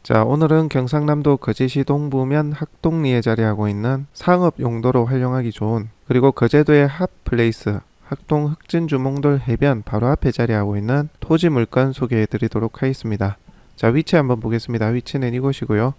자, 오늘은 경상남도 거제시 동부면 학동리에 자리하고 있는 상업 용도로 활용하기 좋은, 그리고 거제도의 핫플레이스 학동 흑진주 몽돌 해변 바로 앞에 자리하고 있는 토지 물건 소개해 드리도록 하겠습니다. 자, 위치 한번 보겠습니다. 위치는 이곳이고요.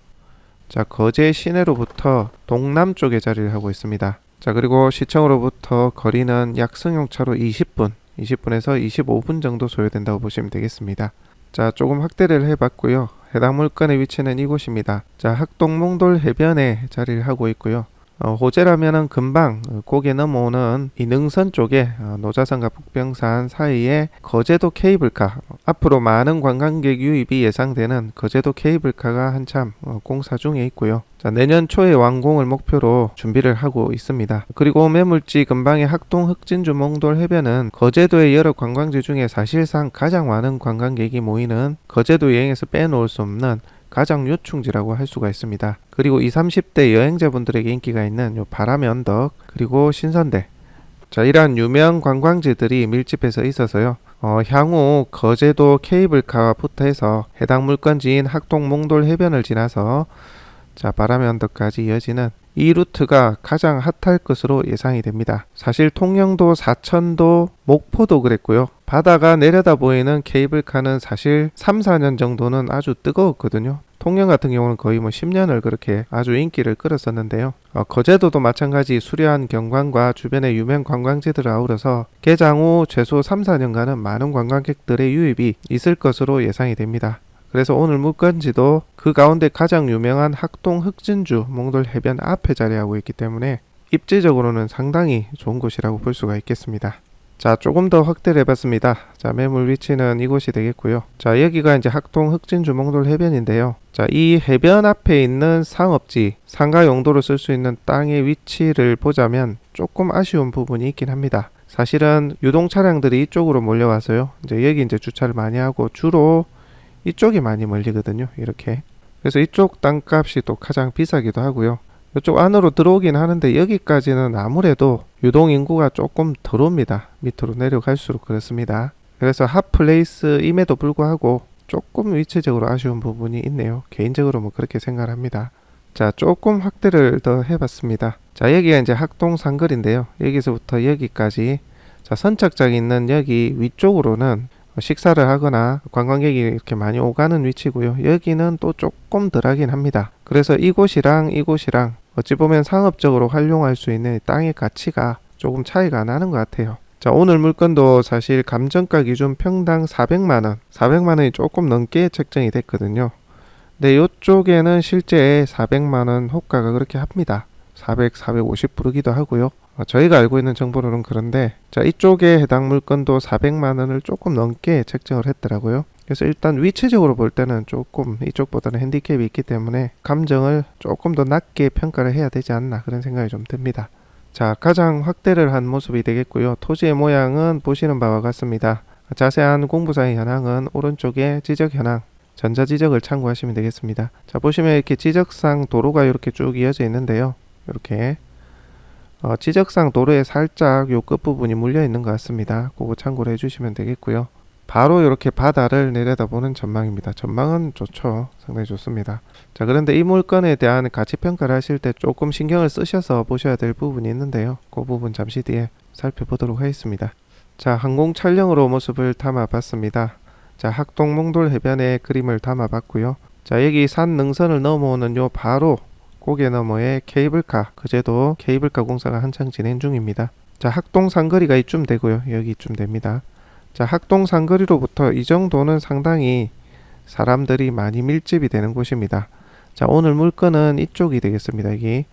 자, 거제 시내로부터 동남쪽에 자리를 하고 있습니다. 자, 그리고 시청으로부터 거리는 약 승용차로 20분에서 25분 정도 소요된다고 보시면 되겠습니다. 자, 조금 확대를 해봤고요. 해당 물건의 위치는 이곳입니다. 자, 학동몽돌 해변에 자리를 하고 있고요. 호재라면은 금방 고개 넘어오는 이 능선 쪽에 노자산과 북병산 사이에 거제도 케이블카, 앞으로 많은 관광객 유입이 예상되는 거제도 케이블카가 한참 공사 중에 있고요. 자, 내년 초에 완공을 목표로 준비를 하고 있습니다. 그리고 매물지 근방의 학동 흑진주 몽돌 해변은 거제도의 여러 관광지 중에 사실상 가장 많은 관광객이 모이는 거제도 여행에서 빼놓을 수 없는 가장 요충지라고 할 수가 있습니다. 그리고 20, 30대 여행자분들에게 인기가 있는 요 바람의 언덕, 그리고 신선대, 자, 이러한 유명 관광지들이 밀집해서 있어서요. 향후 거제도 케이블카부터 해서 해당 물건지인 학동 몽돌 해변을 지나서 자, 바람의 언덕까지 이어지는 이 루트가 가장 핫할 것으로 예상이 됩니다. 사실 통영도, 사천도, 목포도 그랬고요. 바다가 내려다 보이는 케이블카는 사실 3, 4년 정도는 아주 뜨거웠거든요. 통영 같은 경우는 거의 10년을 그렇게 아주 인기를 끌었었는데요. 거제도도 마찬가지 수려한 경관과 주변의 유명 관광지들을 아우러서 개장 후 최소 3, 4년간은 많은 관광객들의 유입이 있을 것으로 예상이 됩니다. 그래서 오늘 물건지도 그 가운데 가장 유명한 학동 흑진주 몽돌 해변 앞에 자리하고 있기 때문에 입지적으로는 상당히 좋은 곳이라고 볼 수가 있겠습니다. 자, 조금 더 확대를 해봤습니다. 자, 매물 위치는 이곳이 되겠고요. 자, 여기가 이제 학동 흑진주 몽돌 해변인데요. 자, 이 해변 앞에 있는 상업지, 상가 용도로 쓸 수 있는 땅의 위치를 보자면 조금 아쉬운 부분이 있긴 합니다. 사실은 유동 차량들이 이쪽으로 몰려와서요. 이제 여기 이제 주차를 많이 하고 주로 이쪽이 많이 몰리거든요. 이렇게. 그래서 이쪽 땅값이 또 가장 비싸기도 하고요. 이쪽 안으로 들어오긴 하는데 여기까지는 아무래도 유동인구가 조금 덜 옵니다. 밑으로 내려갈수록 그렇습니다. 그래서 핫플레이스임에도 불구하고 조금 위치적으로 아쉬운 부분이 있네요. 개인적으로 그렇게 생각을 합니다. 자, 조금 확대를 더 해봤습니다. 자, 여기가 이제 학동 상거리인데요. 여기서부터 여기까지, 자, 선착장이 있는 여기 위쪽으로는 식사를 하거나 관광객이 이렇게 많이 오가는 위치고요. 여기는 또 조금 덜하긴 합니다. 그래서 이곳이랑 이곳이랑 어찌 보면 상업적으로 활용할 수 있는 땅의 가치가 조금 차이가 나는 것 같아요. 자, 오늘 물건도 사실 감정가 기준 평당 400만원, 400만원이 조금 넘게 책정이 됐거든요. 근데 이쪽에는 실제 400만원 호가가 그렇게 합니다. 400, 450 부르기도 하고요. 저희가 알고 있는 정보로는 그런데, 자, 이쪽에 해당 물건도 400만원을 조금 넘게 책정을 했더라고요. 그래서 일단 위치적으로 볼 때는 조금 이쪽보다는 핸디캡이 있기 때문에 감정을 조금 더 낮게 평가를 해야 되지 않나, 그런 생각이 좀 듭니다. 자, 가장 확대를 한 모습이 되겠고요. 토지의 모양은 보시는 바와 같습니다. 자세한 공부사의 현황은 오른쪽에 지적 현황, 전자지적을 참고하시면 되겠습니다. 자, 보시면 이렇게 지적상 도로가 이렇게 쭉 이어져 있는데요. 이렇게 지적상 도로에 살짝 요 끝부분이 물려 있는 것 같습니다. 그거 참고를 해주시면 되겠고요. 바로 이렇게 바다를 내려다보는 전망입니다. 전망은 좋죠. 상당히 좋습니다. 자, 그런데 이 물건에 대한 가치평가를 하실 때 조금 신경을 쓰셔서 보셔야 될 부분이 있는데요. 그 부분 잠시 뒤에 살펴보도록 하겠습니다. 자, 항공 촬영으로 모습을 담아봤습니다. 자, 학동 몽돌 해변의 그림을 담아봤고요. 자, 여기 산 능선을 넘어오는 요 바로 고개 너머에 케이블카, 그제도 케이블카 공사가 한창 진행 중입니다. 자, 학동 상거리가 이쯤 되고요. 여기 이쯤 됩니다. 자, 학동 상거리로부터 이 정도는 상당히 사람들이 많이 밀집이 되는 곳입니다. 자, 오늘 물건은 이쪽이 되겠습니다. 여기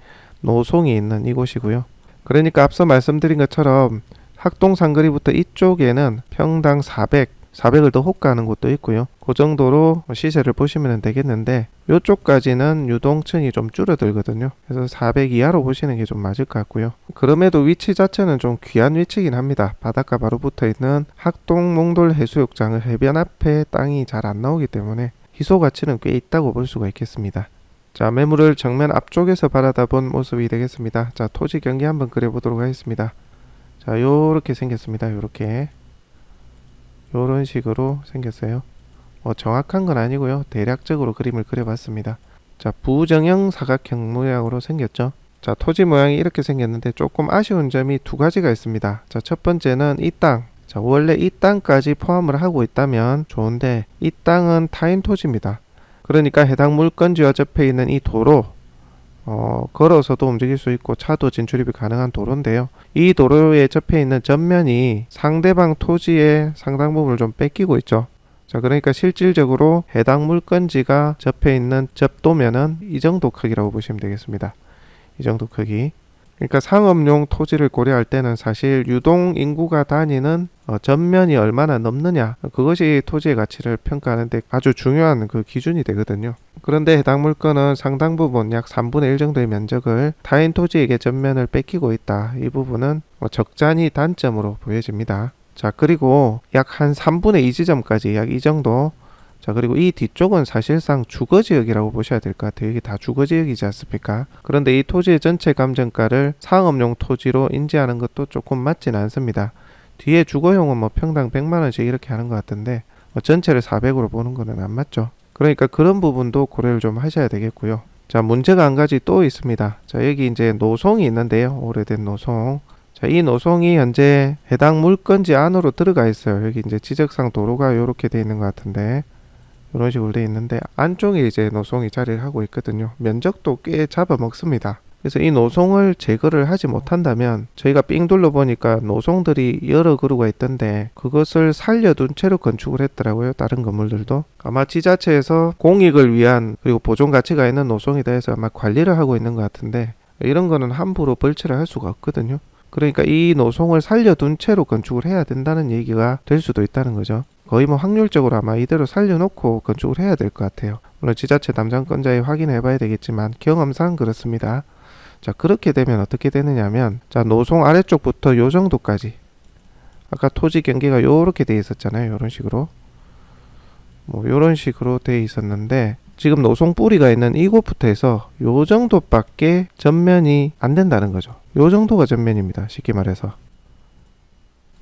노송이 있는 이곳이고요. 그러니까 앞서 말씀드린 것처럼 학동 상거리부터 이쪽에는 평당 400을 더 호가하는 곳도 있고요. 그 정도로 시세를 보시면 되겠는데 이쪽까지는 유동층이 좀 줄어들거든요. 그래서 400 이하로 보시는 게 좀 맞을 것 같고요. 그럼에도 위치 자체는 좀 귀한 위치긴 합니다. 바닷가 바로 붙어 있는 학동 몽돌 해수욕장을 해변 앞에 땅이 잘 안 나오기 때문에 희소 가치는 꽤 있다고 볼 수가 있겠습니다. 자, 매물을 정면 앞쪽에서 바라다본 모습이 되겠습니다. 자, 토지 경계 한번 그려보도록 하겠습니다. 자, 요렇게 생겼습니다. 요렇게 요런 식으로 생겼어요. 정확한 건 아니고요. 대략적으로 그림을 그려봤습니다. 자, 부정형 사각형 모양으로 생겼죠. 자, 토지 모양이 이렇게 생겼는데 조금 아쉬운 점이 두 가지가 있습니다. 자, 첫 번째는 이 땅. 자, 원래 이 땅까지 포함을 하고 있다면 좋은데 이 땅은 타인 토지입니다. 그러니까 해당 물건지와 접해 있는 이 도로, 걸어서도 움직일 수 있고 차도 진출입이 가능한 도로인데요. 이 도로에 접해 있는 전면이 상대방 토지의 상당 부분을 좀 뺏기고 있죠. 자, 그러니까 실질적으로 해당 물건지가 접해 있는 접도면은 이 정도 크기라고 보시면 되겠습니다. 이 정도 크기. 그러니까 상업용 토지를 고려할 때는 사실 유동 인구가 다니는 전면이 얼마나 넘느냐, 그것이 토지의 가치를 평가하는데 아주 중요한 그 기준이 되거든요. 그런데 해당 물건은 상당 부분 약 3분의 1 정도의 면적을 타인 토지에게 전면을 뺏기고 있다. 이 부분은 적잖이 단점으로 보여집니다. 자, 그리고 약 한 3분의 2 지점까지 약 이 정도. 자, 그리고 이 뒤쪽은 사실상 주거지역이라고 보셔야 될 것 같아요. 이게 다 주거지역이지 않습니까? 그런데 이 토지의 전체 감정가를 상업용 토지로 인지하는 것도 조금 맞지는 않습니다. 뒤에 주거용은 뭐 평당 100만원씩 이렇게 하는 것 같은데 전체를 400으로 보는 거는 안 맞죠. 그러니까 그런 부분도 고려를 좀 하셔야 되겠고요. 자, 문제가 한 가지 또 있습니다. 자, 여기 이제 노송이 있는데요. 오래된 노송. 자, 이 노송이 현재 해당 물건지 안으로 들어가 있어요. 여기 이제 지적상 도로가 이렇게 돼 있는 것 같은데 이런 식으로 돼 있는데 안쪽에 이제 노송이 자리를 하고 있거든요. 면적도 꽤 잡아먹습니다. 그래서 이 노송을 제거를 하지 못한다면 저희가 삥 둘러보니까 노송들이 여러 그루가 있던데 그것을 살려둔 채로 건축을 했더라고요. 다른 건물들도 아마 지자체에서 공익을 위한 그리고 보존 가치가 있는 노송이다 해서 아마 관리를 하고 있는 것 같은데 이런 거는 함부로 벌채를 할 수가 없거든요. 그러니까 이 노송을 살려둔 채로 건축을 해야 된다는 얘기가 될 수도 있다는 거죠. 거의 뭐 확률적으로 아마 이대로 살려놓고 건축을 해야 될 것 같아요. 물론 지자체 담당권자에 확인해 봐야 되겠지만 경험상 그렇습니다. 자, 그렇게 되면 어떻게 되느냐면 자, 노송 아래쪽부터 요 정도까지 아까 토지 경계가 요렇게 돼 있었잖아요. 요런 식으로 뭐 요런 식으로 돼 있었는데 지금 노송 뿌리가 있는 이곳부터 해서 요 정도밖에 전면이 안 된다는 거죠. 요 정도가 전면입니다. 쉽게 말해서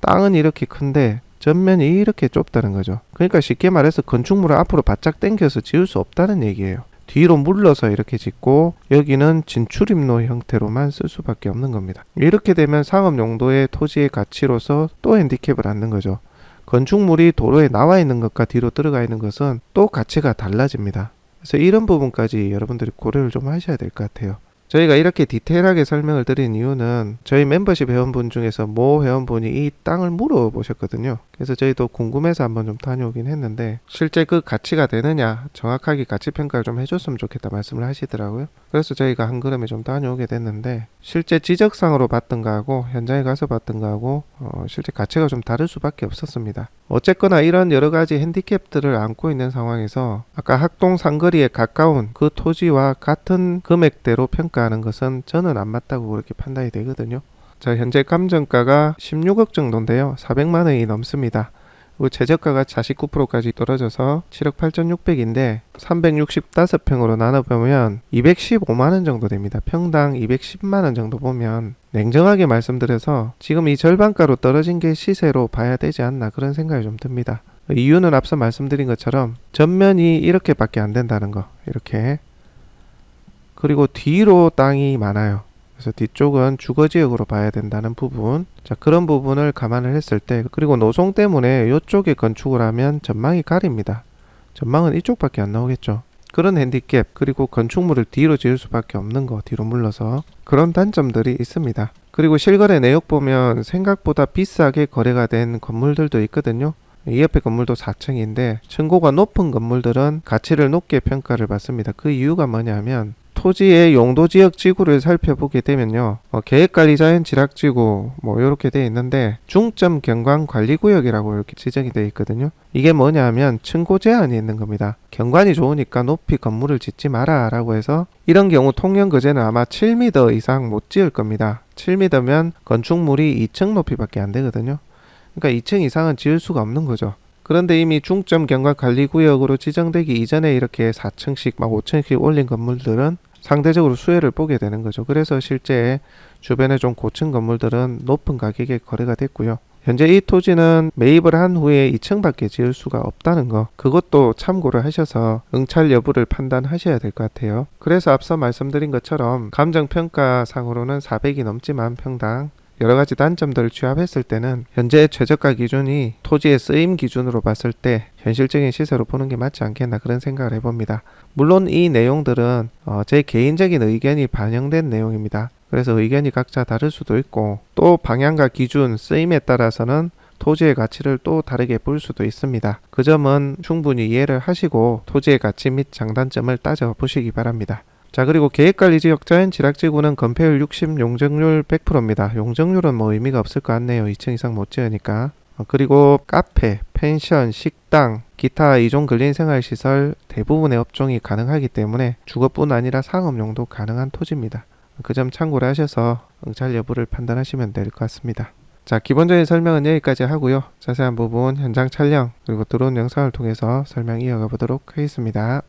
땅은 이렇게 큰데 전면이 이렇게 좁다는 거죠. 그러니까 쉽게 말해서 건축물을 앞으로 바짝 당겨서 지을 수 없다는 얘기예요. 뒤로 물러서 이렇게 짓고 여기는 진출입로 형태로만 쓸 수밖에 없는 겁니다. 이렇게 되면 상업 용도의 토지의 가치로서 또 핸디캡을 안는 거죠. 건축물이 도로에 나와 있는 것과 뒤로 들어가 있는 것은 또 가치가 달라집니다. 그래서 이런 부분까지 여러분들이 고려를 좀 하셔야 될 것 같아요. 저희가 이렇게 디테일하게 설명을 드린 이유는 저희 멤버십 회원분 중에서 모 회원분이 이 땅을 물어보셨거든요. 그래서 저희도 궁금해서 한번 좀 다녀오긴 했는데 실제 그 가치가 되느냐 정확하게 가치 평가를 좀 해줬으면 좋겠다 말씀을 하시더라고요. 그래서 저희가 한 걸음에 좀 다녀오게 됐는데 실제 지적상으로 봤던 거하고 현장에 가서 봤던 거하고 실제 가치가 좀 다를 수밖에 없었습니다. 어쨌거나 이런 여러 가지 핸디캡들을 안고 있는 상황에서 아까 학동 상거리에 가까운 그 토지와 같은 금액대로 평가하는 것은 저는 안 맞다고 그렇게 판단이 되거든요. 자, 현재 감정가가 16억 정도인데요. 400만 원이 넘습니다. 그리고 최저가가 49%까지 떨어져서 7억 8,600인데 365평으로 나눠보면 215만 원 정도 됩니다. 평당 210만 원 정도 보면 냉정하게 말씀드려서 지금 이 절반가로 떨어진 게 시세로 봐야 되지 않나 그런 생각이 좀 듭니다. 이유는 앞서 말씀드린 것처럼 전면이 이렇게밖에 안 된다는 거. 이렇게. 그리고 뒤로 땅이 많아요. 그래서 뒤쪽은 주거지역으로 봐야 된다는 부분. 자, 그런 부분을 감안을 했을 때, 그리고 노송 때문에 이쪽에 건축을 하면 전망이 가립니다. 전망은 이쪽밖에 안 나오겠죠. 그런 핸디캡, 그리고 건축물을 뒤로 지을 수밖에 없는 거, 뒤로 물러서 그런 단점들이 있습니다. 그리고 실거래 내역 보면 생각보다 비싸게 거래가 된 건물들도 있거든요. 이 옆에 건물도 4층인데 층고가 높은 건물들은 가치를 높게 평가를 받습니다. 그 이유가 뭐냐면 토지의 용도지역 지구를 살펴보게 되면요, 계획관리자연 지락지구 뭐 이렇게 돼 있는데 중점 경관관리구역이라고 이렇게 지정이 돼 있거든요. 이게 뭐냐면 층고 제한이 있는 겁니다. 경관이 좋으니까 높이 건물을 짓지 마라 라고 해서 이런 경우 통영거제는 아마 7m 이상 못 지을 겁니다. 7m면 건축물이 2층 높이밖에 안 되거든요. 그러니까 2층 이상은 지을 수가 없는 거죠. 그런데 이미 중점 경관관리구역으로 지정되기 이전에 이렇게 4층씩 막 5층씩 올린 건물들은 상대적으로 수혜를 보게 되는 거죠. 그래서 실제 주변에 좀 고층 건물들은 높은 가격에 거래가 됐고요. 현재 이 토지는 매입을 한 후에 2층밖에 지을 수가 없다는 거, 그것도 참고를 하셔서 응찰 여부를 판단하셔야 될 것 같아요. 그래서 앞서 말씀드린 것처럼 감정평가상으로는 400이 넘지만 평당 여러가지 단점들을 취합했을 때는 현재 최저가 기준이 토지의 쓰임 기준으로 봤을 때 현실적인 시세로 보는 게 맞지 않겠나, 그런 생각을 해봅니다. 물론 이 내용들은 제 개인적인 의견이 반영된 내용입니다. 그래서 의견이 각자 다를 수도 있고, 또 방향과 기준, 쓰임에 따라서는 토지의 가치를 또 다르게 볼 수도 있습니다. 그 점은 충분히 이해를 하시고 토지의 가치 및 장단점을 따져보시기 바랍니다. 자, 그리고 계획관리지역 자연지락지구는 건폐율 60, 용적률 100%입니다. 용적률은 뭐 의미가 없을 것 같네요. 2층 이상 못 지으니까. 그리고 카페, 펜션, 식당, 기타 이종 근린생활시설 대부분의 업종이 가능하기 때문에 주거뿐 아니라 상업용도 가능한 토지입니다. 그 점 참고를 하셔서 응찰 여부를 판단하시면 될 것 같습니다. 자, 기본적인 설명은 여기까지 하고요. 자세한 부분 현장 촬영 그리고 들어온 영상을 통해서 설명 이어가 보도록 하겠습니다.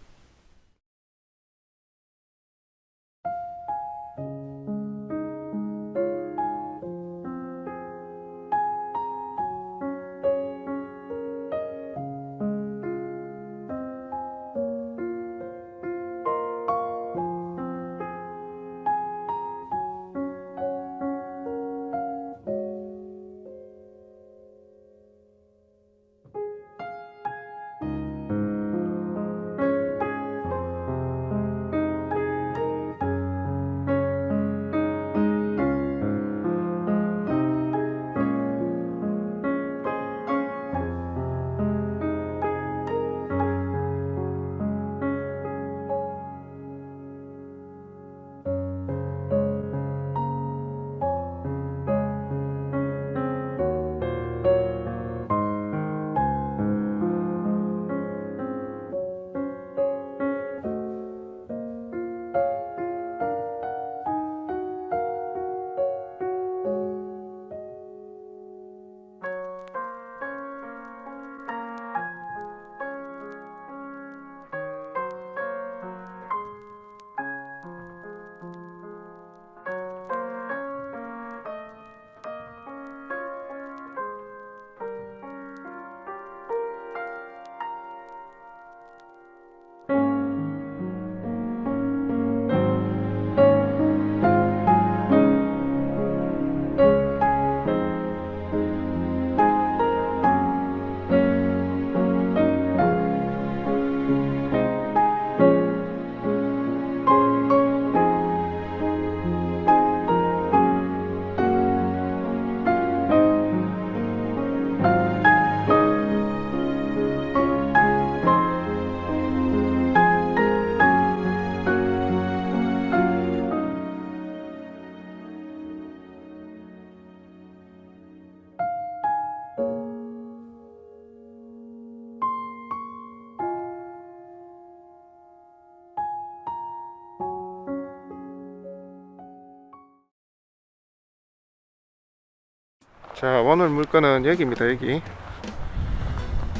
자, 오늘 물건은 여기입니다. 여기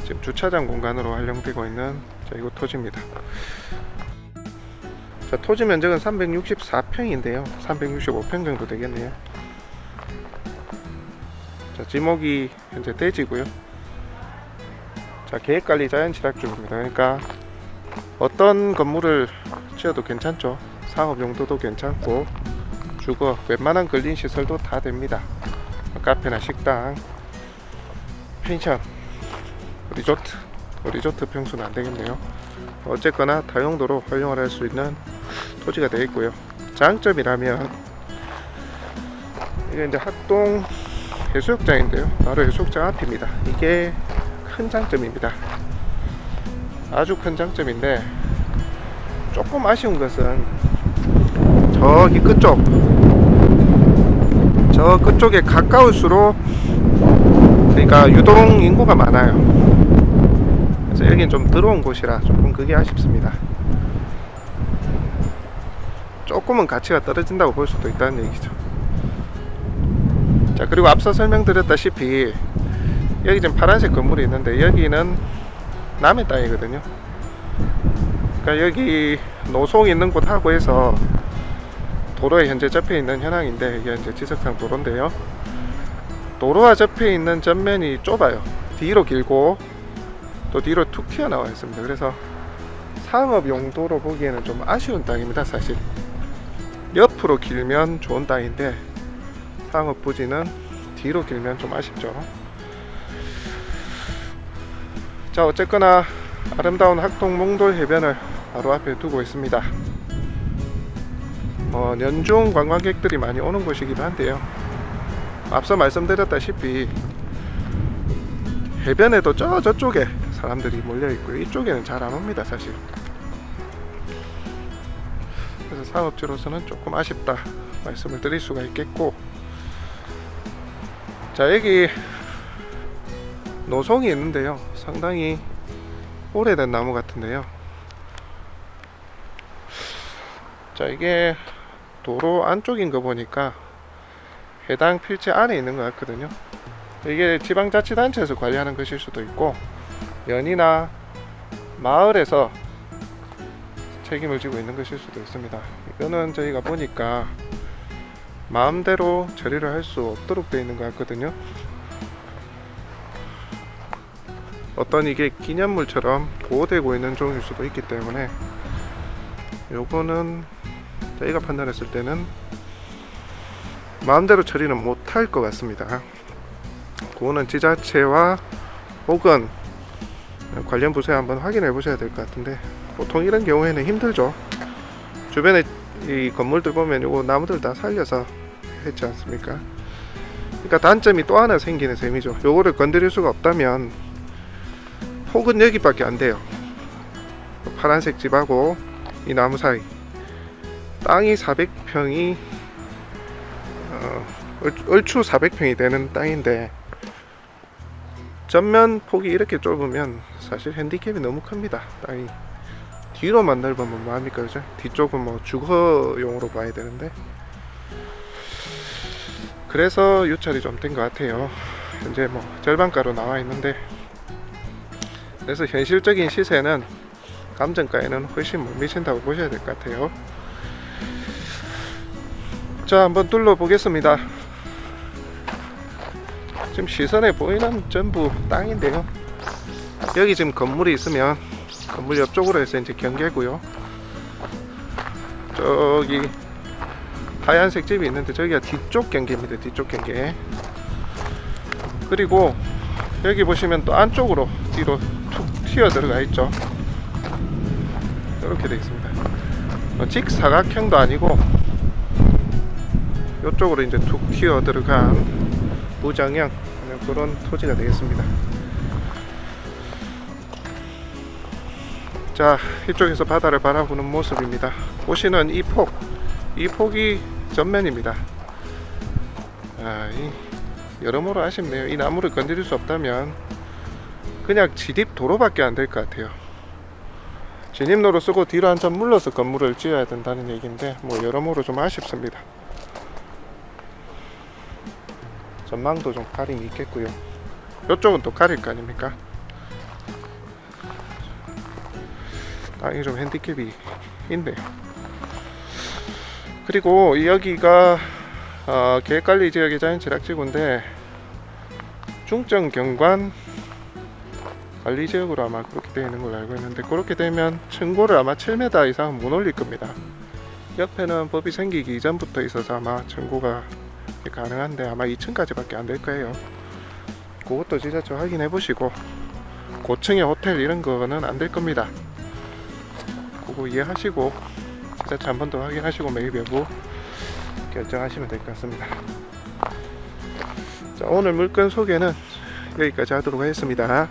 지금 주차장 공간으로 활용되고 있는 이곳 토지입니다. 자, 토지 면적은 364평인데요 365평 정도 되겠네요. 자, 지목이 현재 대지고요. 자, 계획관리 자연지락지구입니다. 그러니까 어떤 건물을 지어도 괜찮죠. 상업 용도도 괜찮고 주거, 웬만한 근린 시설도 다 됩니다. 카페나 식당, 펜션, 리조트 평수는 안 되겠네요. 어쨌거나 다용도로 활용을 할 수 있는 토지가 되어 있고요. 장점이라면 이게 이제 학동 해수욕장인데요. 바로 해수욕장 앞입니다. 이게 큰 장점입니다. 아주 큰 장점인데, 조금 아쉬운 것은 저기 끝쪽에 가까울수록, 그러니까 유동 인구가 많아요. 그래서 여긴 좀 들어온 곳이라 조금 그게 아쉽습니다. 조금은 가치가 떨어진다고 볼 수도 있다는 얘기죠. 자, 그리고 앞서 설명드렸다시피 여기 지금 파란색 건물이 있는데 여기는 남의 땅이거든요. 그러니까 여기 노송 있는 곳하고 해서 도로에 현재 접해 있는 현황인데, 이게 이제 지적상 도로인데요. 도로와 접해 있는 전면이 좁아요. 뒤로 길고 또 뒤로 툭 튀어나와 있습니다. 그래서 상업 용도로 보기에는 좀 아쉬운 땅입니다. 사실 옆으로 길면 좋은 땅인데 상업 부지는 뒤로 길면 좀 아쉽죠. 자, 어쨌거나 아름다운 학동 몽돌 해변을 바로 앞에 두고 있습니다. 연중 관광객들이 많이 오는 곳이기도 한데요. 앞서 말씀드렸다시피 해변에도 저쪽에 사람들이 몰려있고요. 이쪽에는 잘 안 옵니다, 사실. 그래서 상업지로서는 조금 아쉽다 말씀을 드릴 수가 있겠고, 자, 여기 노송이 있는데요. 상당히 오래된 나무 같은데요. 자, 이게 도로 안쪽인 거 보니까 해당 필지 안에 있는 것 같거든요. 이게 지방자치단체에서 관리하는 것일 수도 있고, 연이나 마을에서 책임을 지고 있는 것일 수도 있습니다. 이거는 저희가 보니까 마음대로 처리를 할 수 없도록 되어 있는 것 같거든요. 어떤 이게 기념물처럼 보호되고 있는 종일 수도 있기 때문에 요거는 저희가 판단했을 때는 마음대로 처리는 못할 것 같습니다. 그거는 지자체와 혹은 관련 부서에 한번 확인해 보셔야 될 것 같은데, 보통 이런 경우에는 힘들죠. 주변에 이 건물들 보면 요거 나무들 다 살려서 했지 않습니까? 그러니까 단점이 또 하나 생기는 셈이죠. 요거를 건드릴 수가 없다면 폭은 여기밖에 안 돼요. 파란색 집하고 이 나무 사이 땅이 400평이 얼추 400평이 되는 땅인데, 전면 폭이 이렇게 좁으면 사실 핸디캡이 너무 큽니다. 땅이 뒤로만 넓으면 뭐합니까, 그죠? 뒤쪽은 뭐 주거용으로 봐야 되는데, 그래서 유찰이 좀 된 것 같아요. 현재 뭐 절반가로 나와 있는데, 그래서 현실적인 시세는 감정가에는 훨씬 못 미친다고 보셔야 될 것 같아요. 자, 한번 둘러보겠습니다. 지금 시선에 보이는 전부 땅인데요. 여기 지금 건물이 있으면 건물 옆쪽으로 해서 이제 경계고요. 저기 하얀색 집이 있는데 저기가 뒤쪽 경계입니다. 뒤쪽 경계. 그리고 여기 보시면 또 안쪽으로 뒤로 툭 튀어 들어가 있죠. 이렇게 되어 있습니다. 직사각형도 아니고 이쪽으로 이제 툭 튀어 들어간 무정형 그런 토지가 되겠습니다. 자, 이쪽에서 바다를 바라보는 모습입니다. 보시는 이 폭이 전면입니다. 여러모로 아쉽네요. 이 나무를 건드릴 수 없다면 그냥 진입 도로밖에 안 될 것 같아요. 진입로로 쓰고 뒤로 한참 물러서 건물을 지어야 된다는 얘기인데, 뭐 여러모로 좀 아쉽습니다. 전망도 좀 가림이 있겠고요. 이쪽은 또 가릴 거 아닙니까? 땅이 좀 핸디캡이 있네요. 그리고 여기가 계획관리지역의 자연취락지구인데 중점 경관 관리지역으로 아마 그렇게 되어 있는 걸로 알고 있는데, 그렇게 되면 층고를 아마 7m 이상은 못 올릴 겁니다. 옆에는 법이 생기기 이전부터 있어서 아마 청구가 가능한데 아마 2층까지밖에 안 될 거예요. 그것도 지자체 확인해 보시고 고층의 호텔 이런 거는 안 될 겁니다. 그거 이해하시고 지자체 한 번 더 확인하시고 매입 여부 결정하시면 될 것 같습니다. 자, 오늘 물건 소개는 여기까지 하도록 하겠습니다.